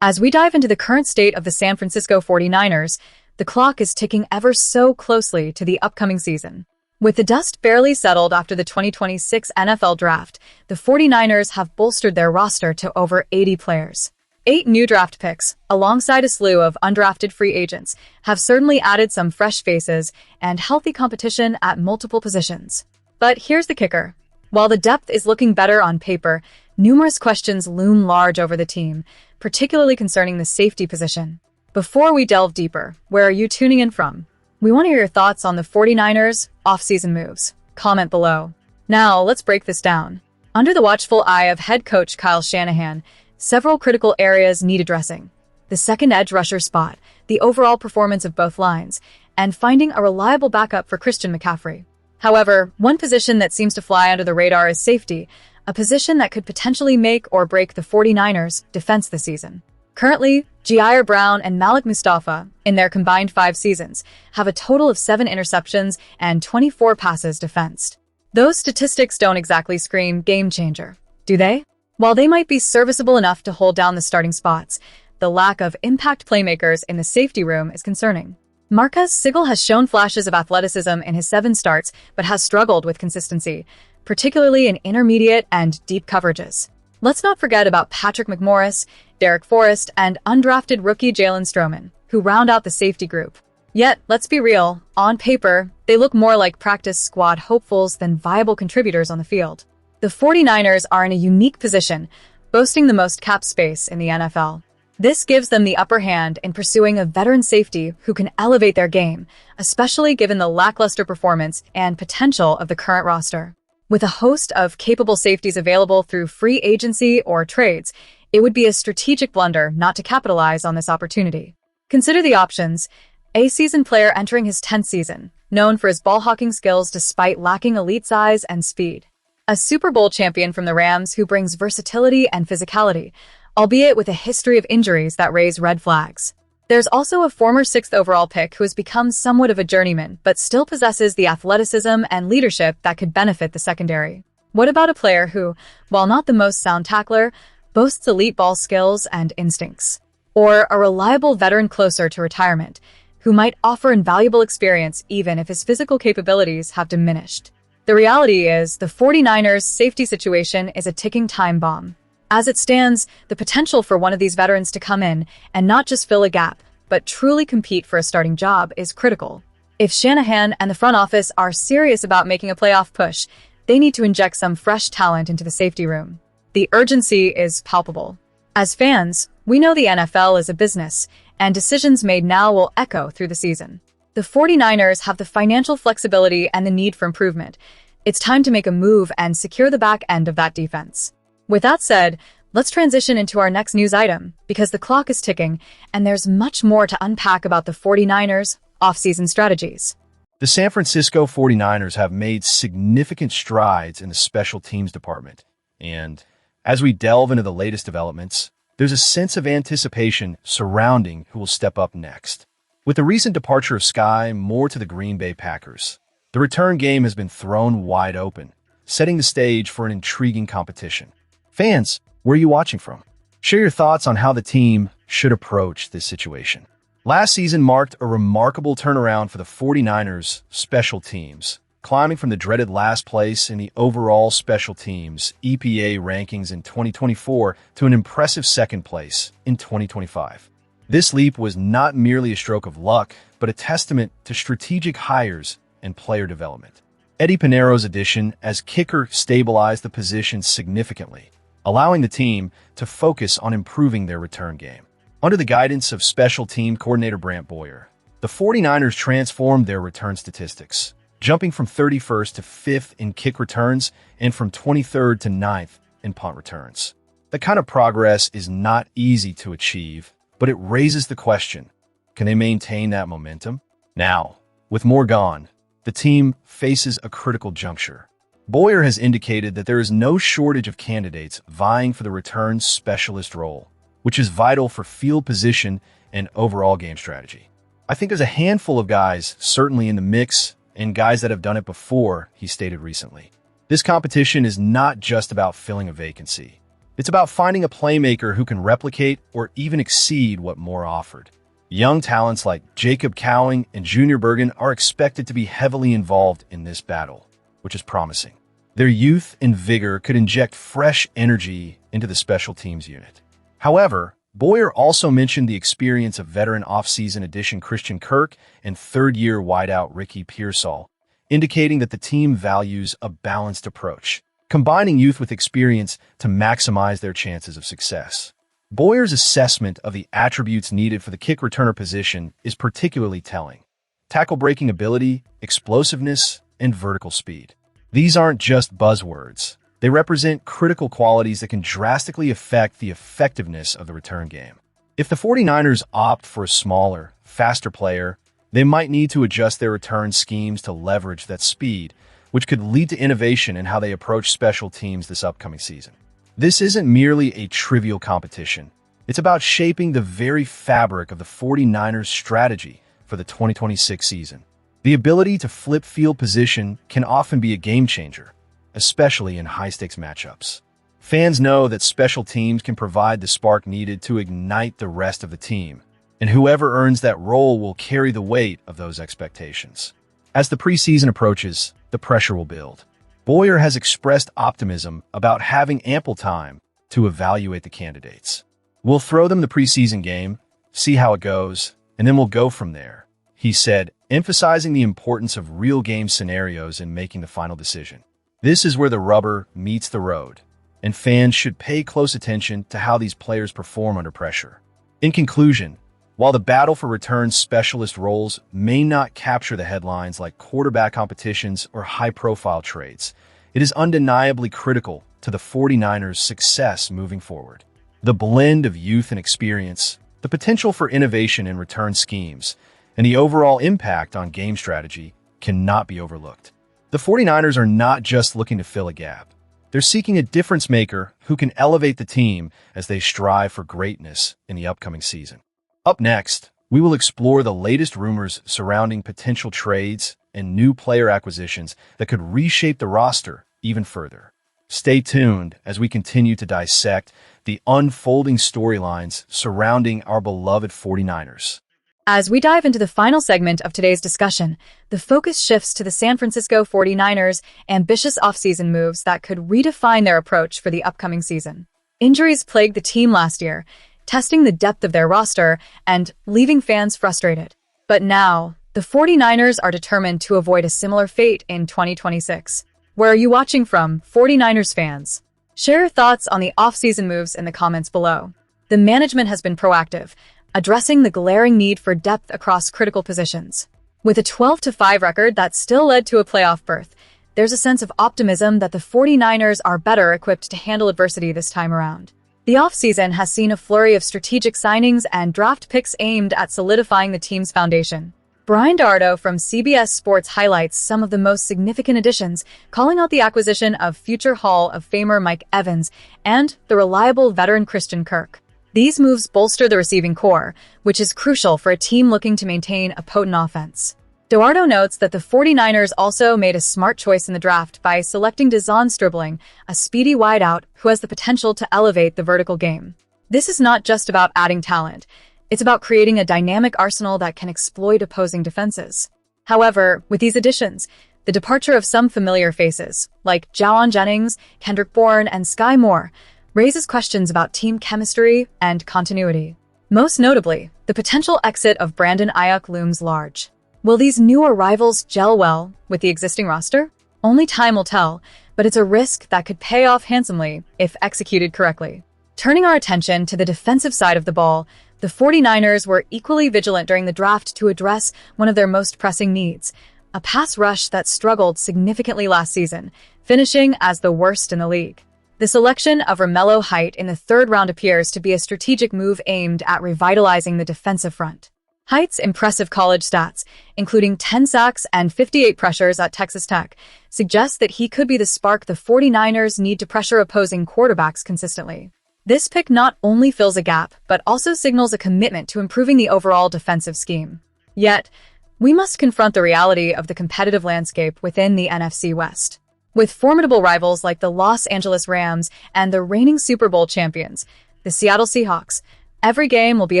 As we dive into the current state of the San Francisco 49ers, the clock is ticking ever so closely to the upcoming season. With the dust barely settled after the 2026 NFL Draft, the 49ers have bolstered their roster to over 80 players. 8 new draft picks, alongside a slew of undrafted free agents, have certainly added some fresh faces and healthy competition at multiple positions. But here's the kicker. While the depth is looking better on paper, numerous questions loom large over the team, particularly concerning the safety position. Before we delve deeper, where are you tuning in from? We want to hear your thoughts on the 49ers' off-season moves. Comment below. Now, let's break this down. Under the watchful eye of head coach Kyle Shanahan, several critical areas need addressing. The second edge rusher spot, the overall performance of both lines, and finding a reliable backup for Christian McCaffrey. However, one position that seems to fly under the radar is safety, a position that could potentially make or break the 49ers' defense this season. Currently, Ji'Ayir Brown and Malik Mustapha, in their combined 5 seasons, have a total of 7 interceptions and 24 passes defensed. Those statistics don't exactly scream game changer, do they? While they might be serviceable enough to hold down the starting spots, the lack of impact playmakers in the safety room is concerning. Marquez Sigel has shown flashes of athleticism in his 7 starts, but has struggled with consistency, particularly in intermediate and deep coverages. Let's not forget about Patrick McMorris, Derek Forrest, and undrafted rookie Jalen Stroman, who round out the safety group. Yet, let's be real, on paper, they look more like practice squad hopefuls than viable contributors on the field. The 49ers are in a unique position, boasting the most cap space in the NFL. This gives them the upper hand in pursuing a veteran safety who can elevate their game, especially given the lackluster performance and potential of the current roster. With a host of capable safeties available through free agency or trades, it would be a strategic blunder not to capitalize on this opportunity. Consider the options. A seasoned player entering his 10th season, known for his ball-hawking skills despite lacking elite size and speed. A Super Bowl champion from the Rams who brings versatility and physicality, albeit with a history of injuries that raise red flags. There's also a former 6th overall pick who has become somewhat of a journeyman, but still possesses the athleticism and leadership that could benefit the secondary. What about a player who, while not the most sound tackler, boasts elite ball skills and instincts? Or a reliable veteran closer to retirement, who might offer invaluable experience even if his physical capabilities have diminished? The reality is, the 49ers' safety situation is a ticking time bomb. As it stands, the potential for one of these veterans to come in and not just fill a gap, but truly compete for a starting job is critical. If Shanahan and the front office are serious about making a playoff push, they need to inject some fresh talent into the safety room. The urgency is palpable. As fans, we know the NFL is a business, and decisions made now will echo through the season. The 49ers have the financial flexibility and the need for improvement. It's time to make a move and secure the back end of that defense. With that said, let's transition into our next news item, because the clock is ticking, and there's much more to unpack about the 49ers' off-season strategies. The San Francisco 49ers have made significant strides in the special teams department, and as we delve into the latest developments, there's a sense of anticipation surrounding who will step up next. With the recent departure of Skyy Moore to the Green Bay Packers, the return game has been thrown wide open, setting the stage for an intriguing competition. Fans, where are you watching from? Share your thoughts on how the team should approach this situation. Last season marked a remarkable turnaround for the 49ers special teams, climbing from the dreaded last place in the overall special teams EPA rankings in 2024 to an impressive second place in 2025. This leap was not merely a stroke of luck, but a testament to strategic hires and player development. Eddie Pineiro's addition as kicker stabilized the position significantly, allowing the team to focus on improving their return game. Under the guidance of special team coordinator Brandon Aiyuk, the 49ers transformed their return statistics, jumping from 31st to 5th in kick returns and from 23rd to 9th in punt returns. That kind of progress is not easy to achieve, but it raises the question, can they maintain that momentum? Now, with Moore gone, the team faces a critical juncture. Aiyuk has indicated that there is no shortage of candidates vying for the return specialist role, which is vital for field position and overall game strategy. I think there's a handful of guys certainly in the mix and guys that have done it before, he stated recently. This competition is not just about filling a vacancy. It's about finding a playmaker who can replicate or even exceed what Moore offered. Young talents like Jacob Cowing and Junior Bergen are expected to be heavily involved in this battle, which is promising. Their youth and vigor could inject fresh energy into the special teams unit. However, Boyer also mentioned the experience of veteran offseason addition Christian Kirk and third-year wideout Ricky Pearsall, indicating that the team values a balanced approach, combining youth with experience to maximize their chances of success. Boyer's assessment of the attributes needed for the kick returner position is particularly telling. Tackle-breaking ability, explosiveness, and vertical speed. These aren't just buzzwords. They represent critical qualities that can drastically affect the effectiveness of the return game. If the 49ers opt for a smaller, faster player, they might need to adjust their return schemes to leverage that speed, which could lead to innovation in how they approach special teams this upcoming season. This isn't merely a trivial competition. It's about shaping the very fabric of the 49ers' strategy for the 2026 season. The ability to flip field position can often be a game changer, especially in high-stakes matchups. Fans know that special teams can provide the spark needed to ignite the rest of the team, and whoever earns that role will carry the weight of those expectations. As the preseason approaches, the pressure will build. Boyer has expressed optimism about having ample time to evaluate the candidates. "We'll throw them the preseason game, see how it goes, and then we'll go from there," he said, emphasizing the importance of real-game scenarios in making the final decision. This is where the rubber meets the road, and fans should pay close attention to how these players perform under pressure. In conclusion, while the battle for return specialist roles may not capture the headlines like quarterback competitions or high-profile trades, it is undeniably critical to the 49ers' success moving forward. The blend of youth and experience, the potential for innovation in return schemes, and the overall impact on game strategy cannot be overlooked. The 49ers are not just looking to fill a gap. They're seeking a difference maker who can elevate the team as they strive for greatness in the upcoming season. Up next, we will explore the latest rumors surrounding potential trades and new player acquisitions that could reshape the roster even further. Stay tuned as we continue to dissect the unfolding storylines surrounding our beloved 49ers. As we dive into the final segment of today's discussion, the focus shifts to the San Francisco 49ers' ambitious offseason moves that could redefine their approach for the upcoming season. Injuries plagued the team last year, testing the depth of their roster and leaving fans frustrated. But now, the 49ers are determined to avoid a similar fate in 2026. Where are you watching from, 49ers fans? Share your thoughts on the offseason moves in the comments below. The management has been proactive, addressing the glaring need for depth across critical positions. With a 12-5 record that still led to a playoff berth, there's a sense of optimism that the 49ers are better equipped to handle adversity this time around. The offseason has seen a flurry of strategic signings and draft picks aimed at solidifying the team's foundation. Brian Dardo from CBS Sports highlights some of the most significant additions, calling out the acquisition of future Hall of Famer Mike Evans and the reliable veteran Christian Kirk. These moves bolster the receiving core, which is crucial for a team looking to maintain a potent offense. Dardo notes that the 49ers also made a smart choice in the draft by selecting De'Zhaun Stribling, a speedy wideout who has the potential to elevate the vertical game. This is not just about adding talent. It's about creating a dynamic arsenal that can exploit opposing defenses. However, with these additions, the departure of some familiar faces, like Jauan Jennings, Kendrick Bourne, and Skyy Moore, raises questions about team chemistry and continuity. Most notably, the potential exit of Brandon Aiyuk looms large. Will these new arrivals gel well with the existing roster? Only time will tell, but it's a risk that could pay off handsomely if executed correctly. Turning our attention to the defensive side of the ball, the 49ers were equally vigilant during the draft to address one of their most pressing needs, a pass rush that struggled significantly last season, finishing as the worst in the league. The selection of Romello Height in the third round appears to be a strategic move aimed at revitalizing the defensive front. Height's impressive college stats, including 10 sacks and 58 pressures at Texas Tech, suggest that he could be the spark the 49ers need to pressure opposing quarterbacks consistently. This pick not only fills a gap, but also signals a commitment to improving the overall defensive scheme. Yet, we must confront the reality of the competitive landscape within the NFC West. With formidable rivals like the Los Angeles Rams and the reigning Super Bowl champions, the Seattle Seahawks, every game will be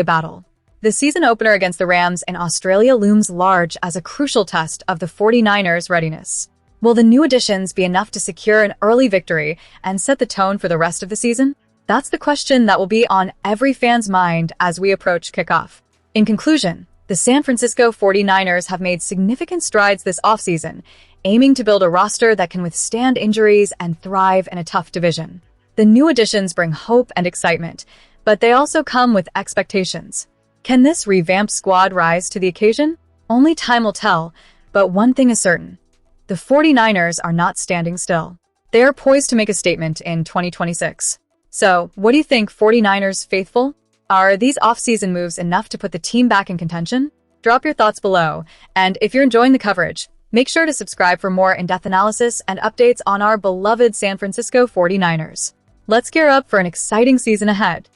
a battle. The season opener against the Rams in Australia looms large as a crucial test of the 49ers' readiness. Will the new additions be enough to secure an early victory and set the tone for the rest of the season? That's the question that will be on every fan's mind as we approach kickoff. In conclusion, the San Francisco 49ers have made significant strides this offseason, aiming to build a roster that can withstand injuries and thrive in a tough division. The new additions bring hope and excitement, but they also come with expectations. Can this revamped squad rise to the occasion? Only time will tell, but one thing is certain. The 49ers are not standing still. They are poised to make a statement in 2026. So, what do you think, 49ers faithful? Are these off-season moves enough to put the team back in contention? Drop your thoughts below, and if you're enjoying the coverage, make sure to subscribe for more in-depth analysis and updates on our beloved San Francisco 49ers. Let's gear up for an exciting season ahead.